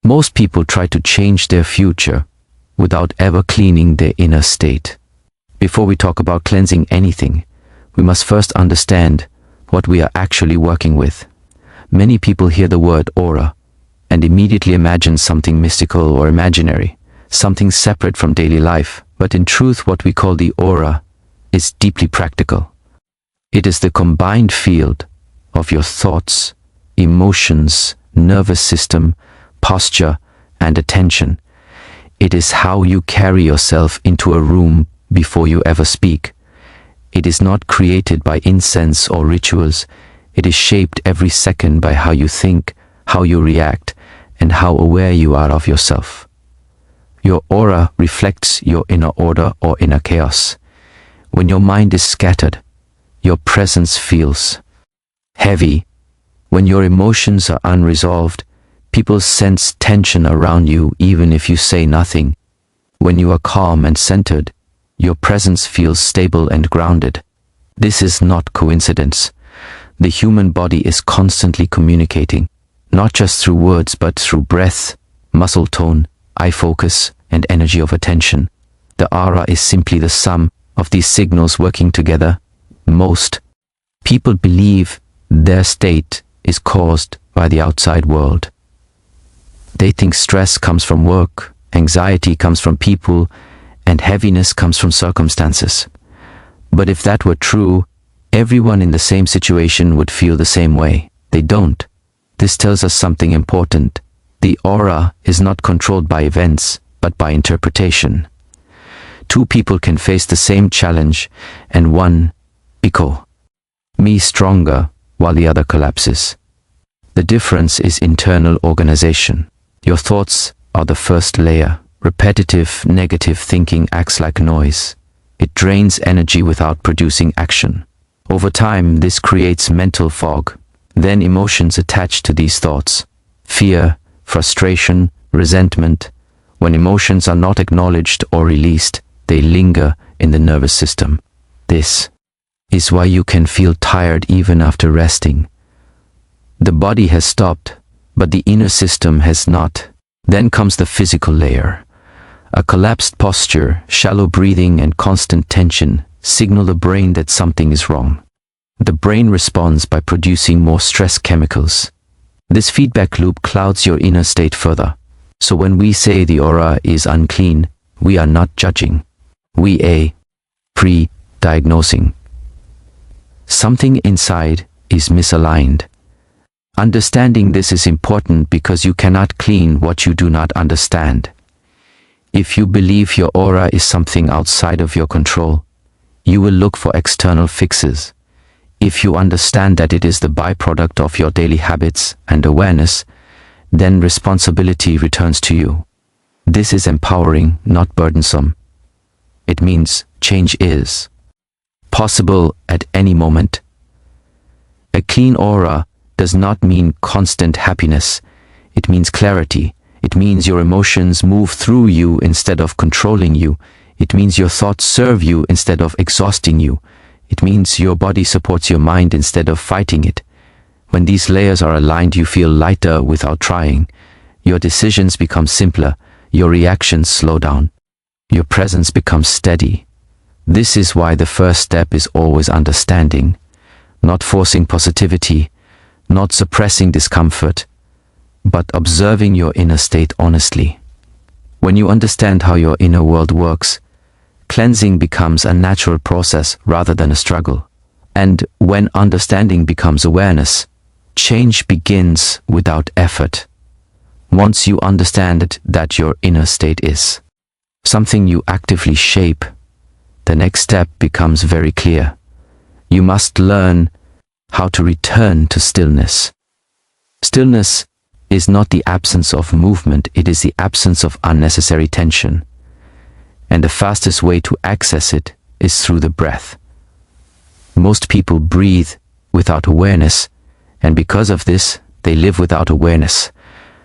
Most people try to change their future without ever cleaning their inner state. Before we talk about cleansing anything, we must first understand what we are actually working with. Many people hear the word aura and immediately imagine something mystical or imaginary, something separate from daily life. But in truth, what we call the aura is deeply practical. It is the combined field of your thoughts, emotions, nervous system, posture, and attention. It is how you carry yourself into a room before you ever speak. It is not created by incense or rituals. It is shaped every second by how you think, how you react, and how aware you are of yourself. Your aura reflects your inner order or inner chaos. When your mind is scattered, your presence feels heavy. When your emotions are unresolved, people sense tension around you even if you say nothing. When you are calm and centered, your presence feels stable and grounded. This is not coincidence. The human body is constantly communicating, not just through words but through breath, muscle tone, eye focus, and energy of attention. The aura is simply the sum of these signals working together. Most people believe their state is caused by the outside world. They think stress comes from work, anxiety comes from people, and heaviness comes from circumstances. But if that were true, everyone in the same situation would feel the same way. They don't. This tells us something important. The aura is not controlled by events, but by interpretation. Two people can face the same challenge, and one become stronger while the other collapses. The difference is internal organization. Your thoughts are the first layer. Repetitive, negative thinking acts like noise. It drains energy without producing action. Over time, this creates mental fog. Then emotions attach to these thoughts. Fear, frustration, resentment. When emotions are not acknowledged or released, they linger in the nervous system. This is why you can feel tired even after resting. The body has stopped, but the inner system has not. Then comes the physical layer. A collapsed posture, shallow breathing, and constant tension signal the brain that something is wrong. The brain responds by producing more stress chemicals. This feedback loop clouds your inner state further. So when we say the aura is unclean, we are not judging. We are pre-diagnosing. Something inside is misaligned. Understanding this is important because you cannot clean what you do not understand. If you believe your aura is something outside of your control, you will look for external fixes. If you understand that it is the byproduct of your daily habits and awareness, then responsibility returns to you. This is empowering, not burdensome. It means change is possible at any moment. A clean aura does not mean constant happiness. It means clarity. It means your emotions move through you instead of controlling you. It means your thoughts serve you instead of exhausting you. It means your body supports your mind instead of fighting it. When these layers are aligned, you feel lighter without trying. Your decisions become simpler. Your reactions slow down. Your presence becomes steady. This is why the first step is always understanding, not forcing positivity, not suppressing discomfort, but observing your inner state honestly. When you understand how your inner world works, cleansing becomes a natural process rather than a struggle. And when understanding becomes awareness, change begins without effort. Once you understand that your inner state is something you actively shape, the next step becomes very clear. You must learn how to return to stillness. Stillness is not the absence of movement, it is the absence of unnecessary tension. And the fastest way to access it is through the breath. Most people breathe without awareness, and because of this, they live without awareness.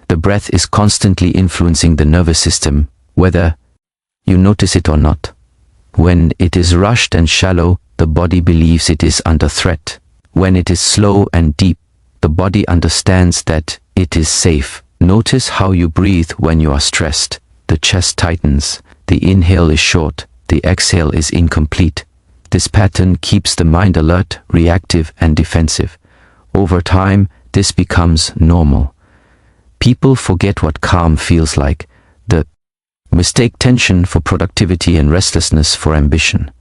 The breath is constantly influencing the nervous system, whether you notice it or not. When it is rushed and shallow, the body believes it is under threat. When it is slow and deep, the body understands that it is safe. Notice how you breathe when you are stressed. The chest tightens, the inhale is short, the exhale is incomplete. This pattern keeps the mind alert, reactive, and defensive. Over time, this becomes normal. People forget what calm feels like. They mistake tension for productivity and restlessness for ambition.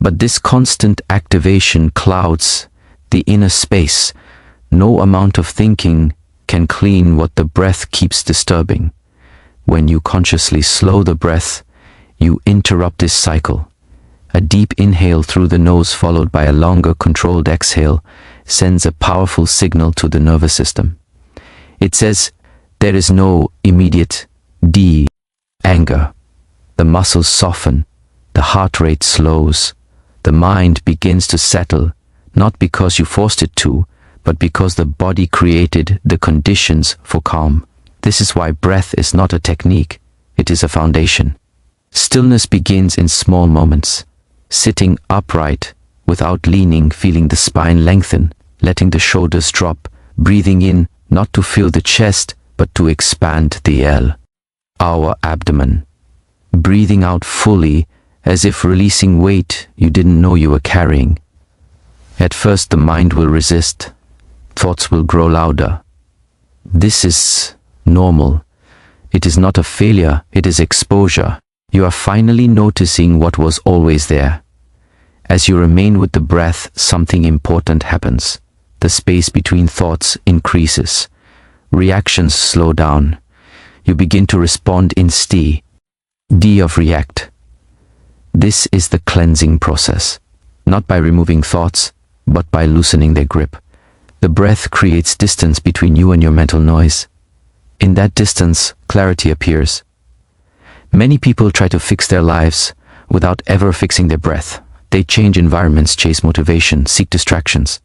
But this constant activation clouds the inner space. No amount of thinking can clean what the breath keeps disturbing. When you consciously slow the breath, you interrupt this cycle. A deep inhale through the nose followed by a longer controlled exhale sends a powerful signal to the nervous system. It says there is no immediate anger. The muscles soften, the heart rate slows, the mind begins to settle, not because you forced it to, but because the body created the conditions for calm. This is why breath is not a technique, it is a foundation. Stillness begins in small moments. Sitting upright, without leaning, feeling the spine lengthen, letting the shoulders drop, breathing in, not to fill the chest, but to expand our abdomen. Breathing out fully, as if releasing weight you didn't know you were carrying. At first the mind will resist, thoughts will grow louder. This is normal. It is not a failure, it is exposure. You are finally noticing what was always there. As you remain with the breath, something important happens. The space between thoughts increases. Reactions slow down. You begin to respond in D of react. This is the cleansing process. Not by removing thoughts, but by loosening their grip. The breath creates distance between you and your mental noise. In that distance, clarity appears. Many people try to fix their lives without ever fixing their breath. They change environments, chase motivation, seek distractions,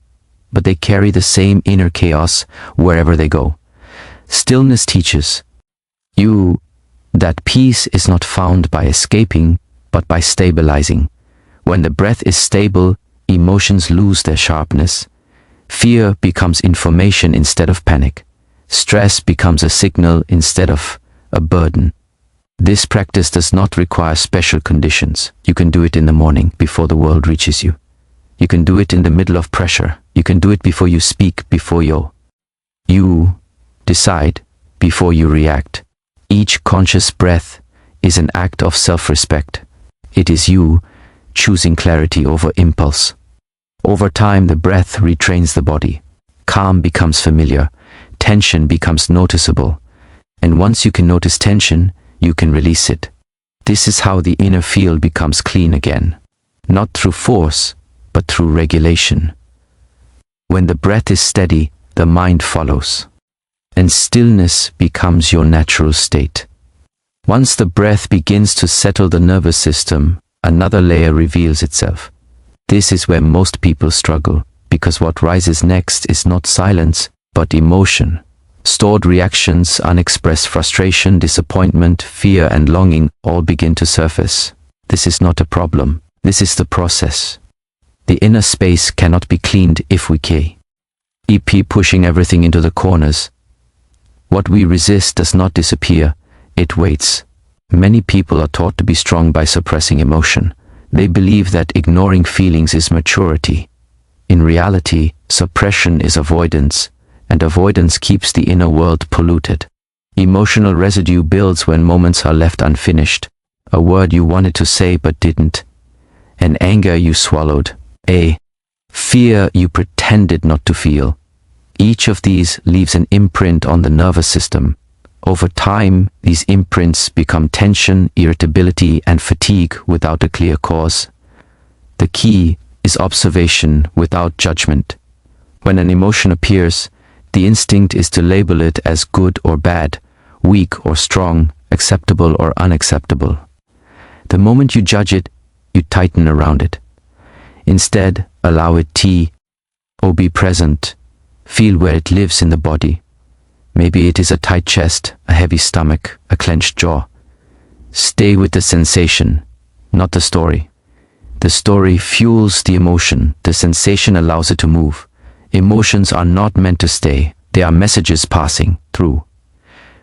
but they carry the same inner chaos wherever they go. Stillness teaches you that peace is not found by escaping, but by stabilizing. When the breath is stable, emotions lose their sharpness. Fear becomes information instead of panic. Stress becomes a signal instead of a burden. This practice does not require special conditions. You can do it in the morning before the world reaches you. You can do it in the middle of pressure. You can do it before you speak, before you decide, before you react. Each conscious breath is an act of self-respect. It is you choosing clarity over impulse. Over time, the breath retrains the body. Calm becomes familiar. Tension becomes noticeable. And once you can notice tension, you can release it. This is how the inner field becomes clean again. Not through force, but through regulation. When the breath is steady, the mind follows. And stillness becomes your natural state. Once the breath begins to settle the nervous system, another layer reveals itself. This is where most people struggle, because what rises next is not silence, but emotion. Stored reactions, unexpressed frustration, disappointment, fear, and longing all begin to surface. This is not a problem. This is the process. The inner space cannot be cleaned if we keep pushing everything into the corners. What we resist does not disappear, it waits. Many people are taught to be strong by suppressing emotion. They believe that ignoring feelings is maturity. In reality, suppression is avoidance, and avoidance keeps the inner world polluted. Emotional residue builds when moments are left unfinished. A word you wanted to say but didn't. An anger you swallowed. A fear you pretended not to feel. Each of these leaves an imprint on the nervous system. Over time, these imprints become tension, irritability, and fatigue without a clear cause. The key is observation without judgment. When an emotion appears, the instinct is to label it as good or bad, weak or strong, acceptable or unacceptable. The moment you judge it, you tighten around it. Instead, allow it or be present. Feel where it lives in the body. Maybe it is a tight chest, a heavy stomach, a clenched jaw. Stay with the sensation, not the story. The story fuels the emotion, the sensation allows it to move. Emotions are not meant to stay, they are messages passing through.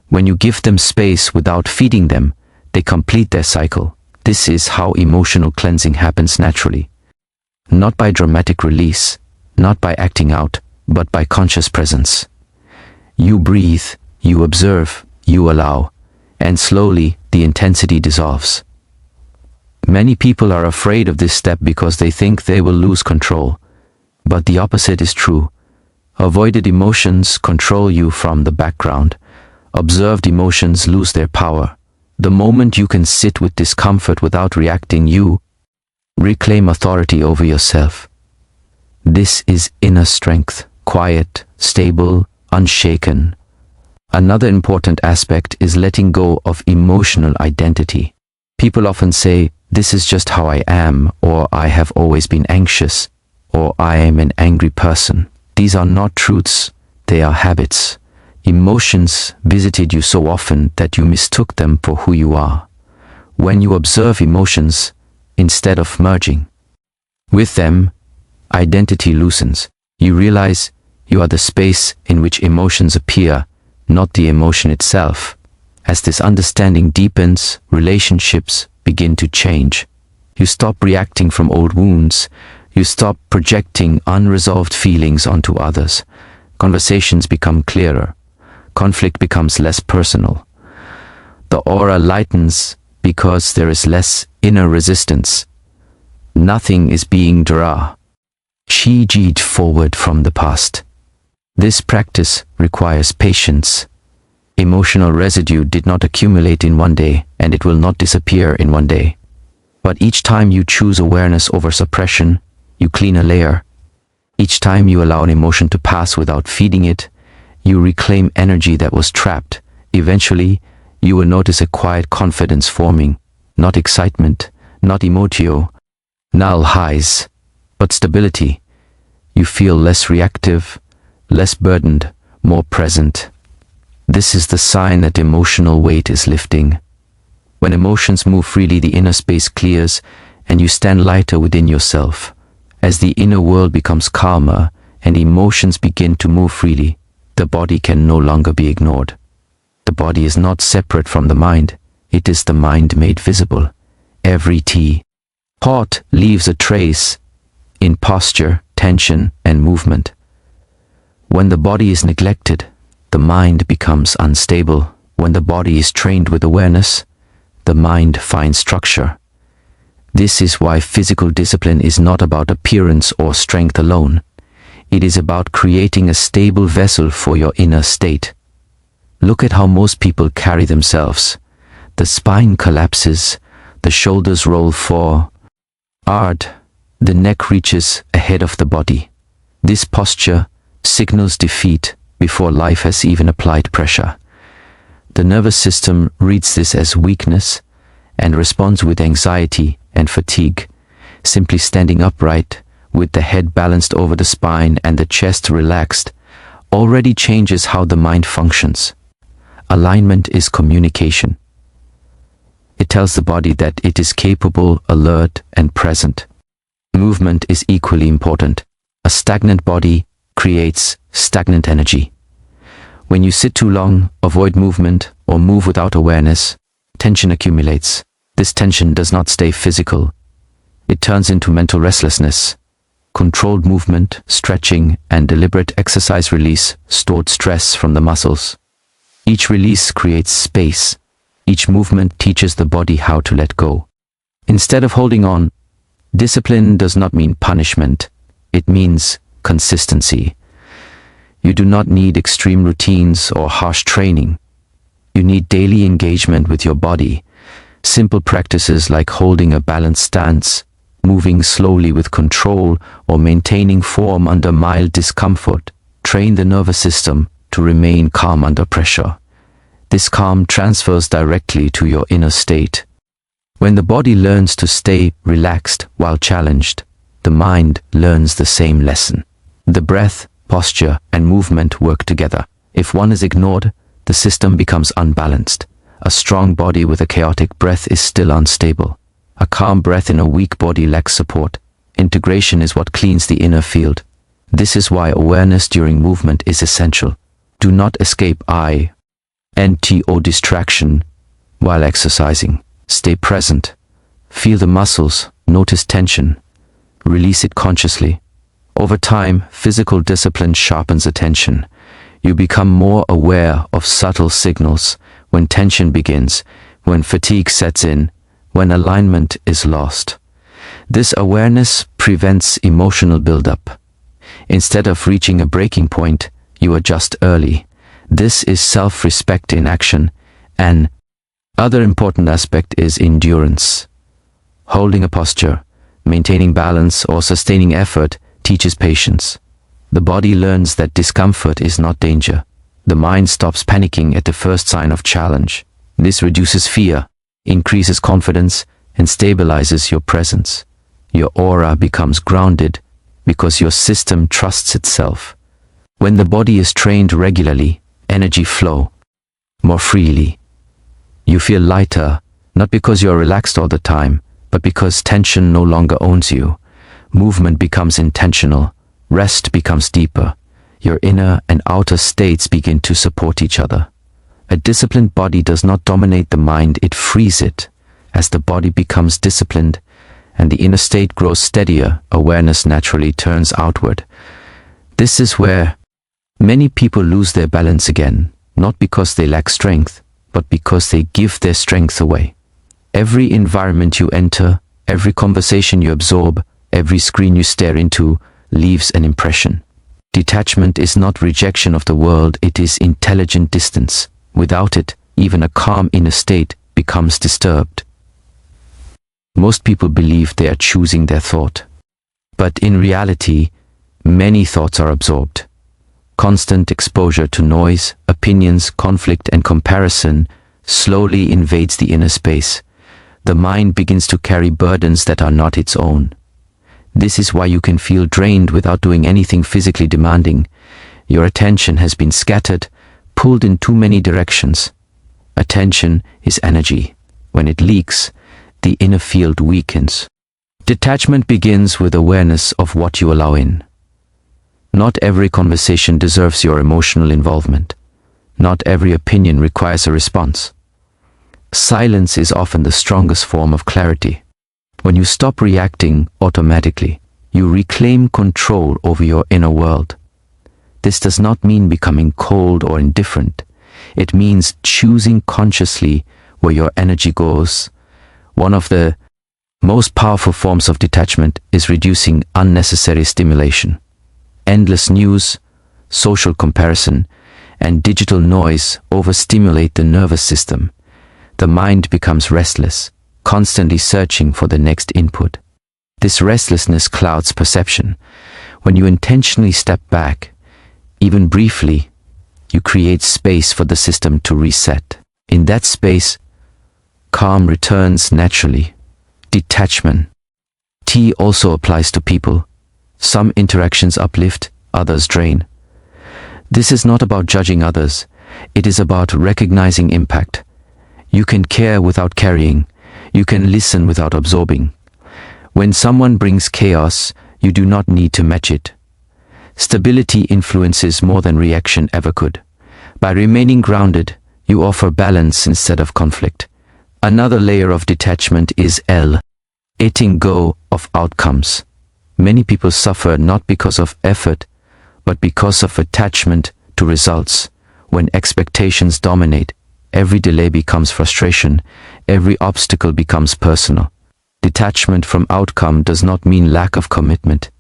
When you give them space without feeding them, they complete their cycle. This is how emotional cleansing happens naturally. Not by dramatic release, not by acting out, but by conscious presence. You breathe, you observe, you allow, and slowly the intensity dissolves. Many people are afraid of this step because they think they will lose control. But the opposite is true. Avoided emotions control you from the background. Observed emotions lose their power. The moment you can sit with discomfort without reacting, you reclaim authority over yourself. This is inner strength, quiet, stable, unshaken. Another important aspect is letting go of emotional identity. People often say, "This is just how I am," or "I have always been anxious," or "I am an angry person." These are not truths, they are habits. Emotions visited you so often that you mistook them for who you are. When you observe emotions, instead of merging with them, identity loosens. You realize you are the space in which emotions appear, not the emotion itself. As this understanding deepens, relationships begin to change. You stop reacting from old wounds. You stop projecting unresolved feelings onto others. Conversations become clearer. Conflict becomes less personal. The aura lightens because there is less inner resistance. Nothing is being Shijied forward from the past. This practice requires patience. Emotional residue did not accumulate in one day, and it will not disappear in one day. But each time you choose awareness over suppression, you clean a layer. Each time you allow an emotion to pass without feeding it, you reclaim energy that was trapped. Eventually, you will notice a quiet confidence forming, not excitement, not emotio, null highs, but stability. You feel less reactive, less burdened, more present. This is the sign that emotional weight is lifting. When emotions move freely, the inner space clears, and you stand lighter within yourself. As the inner world becomes calmer and emotions begin to move freely, the body can no longer be ignored. The body is not separate from the mind. It is the mind made visible. Every thought leaves a trace in posture, tension, and movement. When the body is neglected, the mind becomes unstable. When the body is trained with awareness, the mind finds structure. This is why physical discipline is not about appearance or strength alone. It is about creating a stable vessel for your inner state. Look at how most people carry themselves. The spine collapses, the shoulders roll forward, the neck reaches ahead of the body. This posture signals defeat before life has even applied pressure. The nervous system reads this as weakness and responds with anxiety and fatigue. Simply standing upright, with the head balanced over the spine and the chest relaxed, already changes how the mind functions. Alignment is communication. It tells the body that it is capable, alert, and present. Movement is equally important. A stagnant body creates stagnant energy. When you sit too long, avoid movement, or move without awareness, tension accumulates. This tension does not stay physical. It turns into mental restlessness. Controlled movement, stretching, and deliberate exercise release stored stress from the muscles. Each release creates space. Each movement teaches the body how to let go. Instead of holding on, discipline does not mean punishment. It means consistency. You do not need extreme routines or harsh training. You need daily engagement with your body. Simple practices like holding a balanced stance, moving slowly with control, or maintaining form under mild discomfort train the nervous system to remain calm under pressure. This calm transfers directly to your inner state. When the body learns to stay relaxed while challenged, the mind learns the same lesson. The breath, posture, and movement work together. If one is ignored, the system becomes unbalanced. A strong body with a chaotic breath is still unstable. A calm breath in a weak body lacks support. Integration is what cleans the inner field. This is why awareness during movement is essential. Do not escape I NTO distraction while exercising. Stay present. Feel the muscles, notice tension. Release it consciously. Over time, physical discipline sharpens attention. You become more aware of subtle signals when tension begins, when fatigue sets in, when alignment is lost. This awareness prevents emotional buildup. Instead of reaching a breaking point, you adjust early. This is self-respect in action. An other important aspect is endurance. Holding a posture, maintaining balance, or sustaining effort teaches patience. The body learns that discomfort is not danger. The mind stops panicking at the first sign of challenge. This reduces fear, increases confidence, and stabilizes your presence. Your aura becomes grounded because your system trusts itself. When the body is trained regularly, energy flows more freely. You feel lighter, not because you're relaxed all the time, but because tension no longer owns you. Movement becomes intentional. Rest becomes deeper. Your inner and outer states begin to support each other. A disciplined body does not dominate the mind, it frees it. As the body becomes disciplined and the inner state grows steadier, awareness naturally turns outward. This is where many people lose their balance again, not because they lack strength, but because they give their strength away. Every environment you enter, every conversation you absorb, every screen you stare into leaves an impression. Detachment is not rejection of the world, it is intelligent distance. Without it, even a calm inner state becomes disturbed. Most people believe they are choosing their thought. But in reality, many thoughts are absorbed. Constant exposure to noise, opinions, conflict, and comparison slowly invades the inner space. The mind begins to carry burdens that are not its own. This is why you can feel drained without doing anything physically demanding. Your attention has been scattered, pulled in too many directions. Attention is energy. When it leaks, the inner field weakens. Detachment begins with awareness of what you allow in. Not every conversation deserves your emotional involvement. Not every opinion requires a response. Silence is often the strongest form of clarity. When you stop reacting automatically, you reclaim control over your inner world. This does not mean becoming cold or indifferent. It means choosing consciously where your energy goes. One of the most powerful forms of detachment is reducing unnecessary stimulation. Endless news, social comparison, and digital noise overstimulate the nervous system. The mind becomes restless, constantly searching for the next input. This restlessness clouds perception. When you intentionally step back, even briefly, you create space for the system to reset. In that space, calm returns naturally. Detachment. T also applies to people. Some interactions uplift, others drain. This is not about judging others. It is about recognizing impact. You can care without carrying. You can listen without absorbing. When someone brings chaos, you do not need to match it. Stability influences more than reaction ever could. By remaining grounded, you offer balance instead of conflict. Another layer of detachment is letting go of outcomes. Many people suffer not because of effort, but because of attachment to results. When expectations dominate, every delay becomes frustration, every obstacle becomes personal. Detachment from outcome does not mean lack of commitment.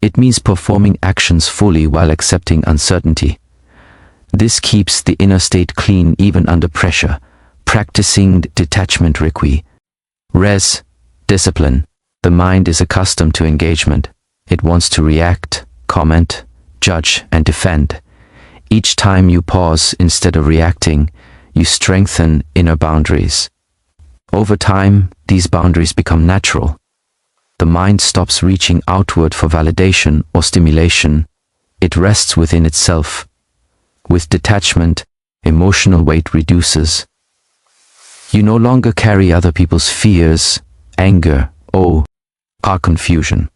It means performing actions fully while accepting uncertainty. This keeps the inner state clean even under pressure. Practicing detachment requires discipline. The mind is accustomed to engagement. It wants to react, comment, judge, and defend. Each time you pause instead of reacting, you strengthen inner boundaries. Over time, these boundaries become natural. The mind stops reaching outward for validation or stimulation. It rests within itself. With detachment, emotional weight reduces. You no longer carry other people's fears, anger, or confusion.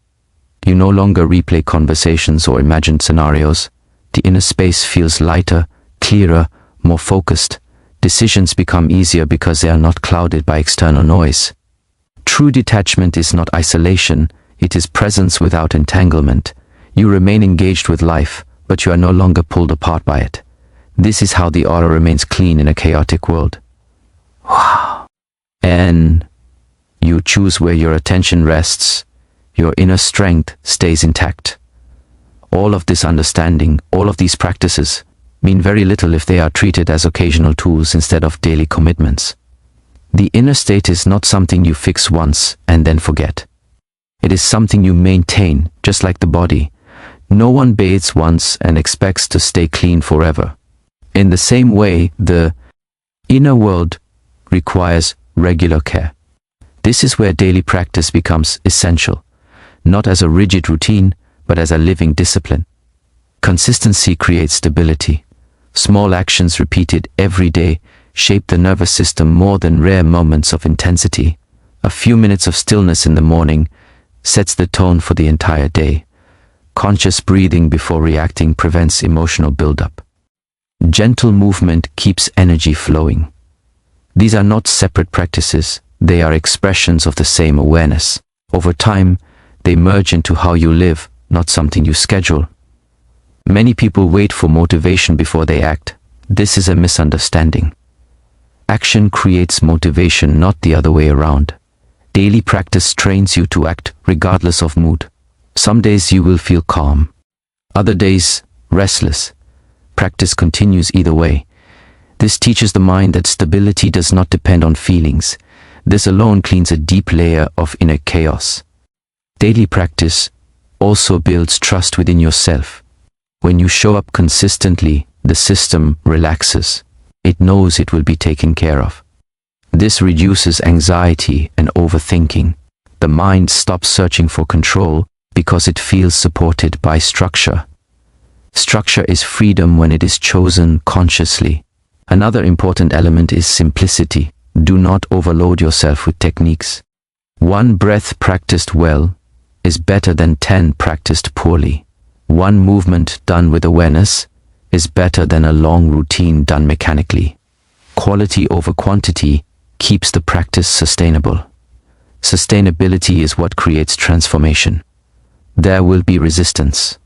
You no longer replay conversations or imagine scenarios. The inner space feels lighter, clearer, more focused. Decisions become easier because they are not clouded by external noise. True detachment is not isolation, it is presence without entanglement. You remain engaged with life, but you are no longer pulled apart by it. This is how the aura remains clean in a chaotic world. Wow. And you choose where your attention rests, your inner strength stays intact. All of this understanding, all of these practices, mean very little if they are treated as occasional tools instead of daily commitments. The inner state is not something you fix once and then forget. It is something you maintain, just like the body. No one bathes once and expects to stay clean forever. In the same way, the inner world requires regular care. This is where daily practice becomes essential, not as a rigid routine, but as a living discipline. Consistency creates stability. Small actions repeated every day shape the nervous system more than rare moments of intensity. A few minutes of stillness in the morning sets the tone for the entire day. Conscious breathing before reacting prevents emotional buildup. Gentle movement keeps energy flowing. These are not separate practices, they are expressions of the same awareness. Over time, they merge into how you live, not something you schedule. Many people wait for motivation before they act. This is a misunderstanding. Action creates motivation, not the other way around. Daily practice trains you to act regardless of mood. Some days you will feel calm, other days restless. Practice continues either way. This teaches the mind that stability does not depend on feelings. This alone cleans a deep layer of inner chaos. Daily practice also builds trust within yourself. When you show up consistently, the system relaxes. It knows it will be taken care of. This reduces anxiety and overthinking. The mind stops searching for control because it feels supported by structure. Structure is freedom when it is chosen consciously. Another important element is simplicity. Do not overload yourself with techniques. One breath practiced well is better than 10 practiced poorly. One movement done with awareness is better than a long routine done mechanically. Quality over quantity keeps the practice sustainable. Sustainability is what creates transformation. There will be resistance.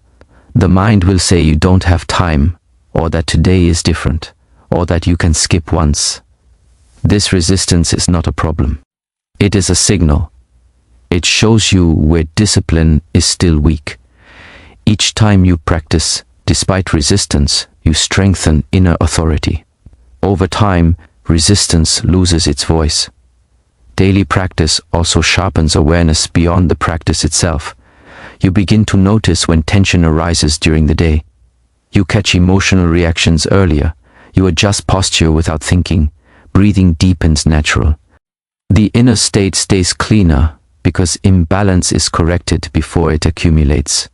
The mind will say you don't have time, or that today is different, or that you can skip once. This resistance is not a problem. It is a signal. It shows you where discipline is still weak. Each time you practice, despite resistance, you strengthen inner authority. Over time, resistance loses its voice. Daily practice also sharpens awareness beyond the practice itself. You begin to notice when tension arises during the day. You catch emotional reactions earlier. You adjust posture without thinking. Breathing deepens natural. The inner state stays cleaner because imbalance is corrected before it accumulates.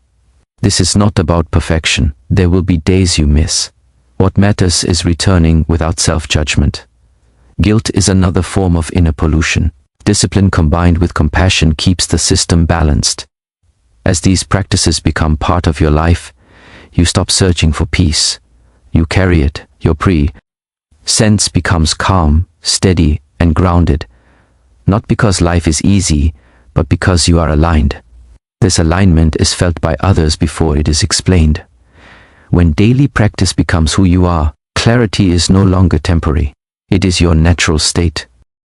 This is not about perfection. There will be days you miss. What matters is returning without self-judgment. Guilt is another form of inner pollution. Discipline combined with compassion keeps the system balanced. As these practices become part of your life, you stop searching for peace. You carry it. Your sense becomes calm, steady, and grounded. Not because life is easy, but because you are aligned. This alignment is felt by others before it is explained. When daily practice becomes who you are, clarity is no longer temporary. It is your natural state.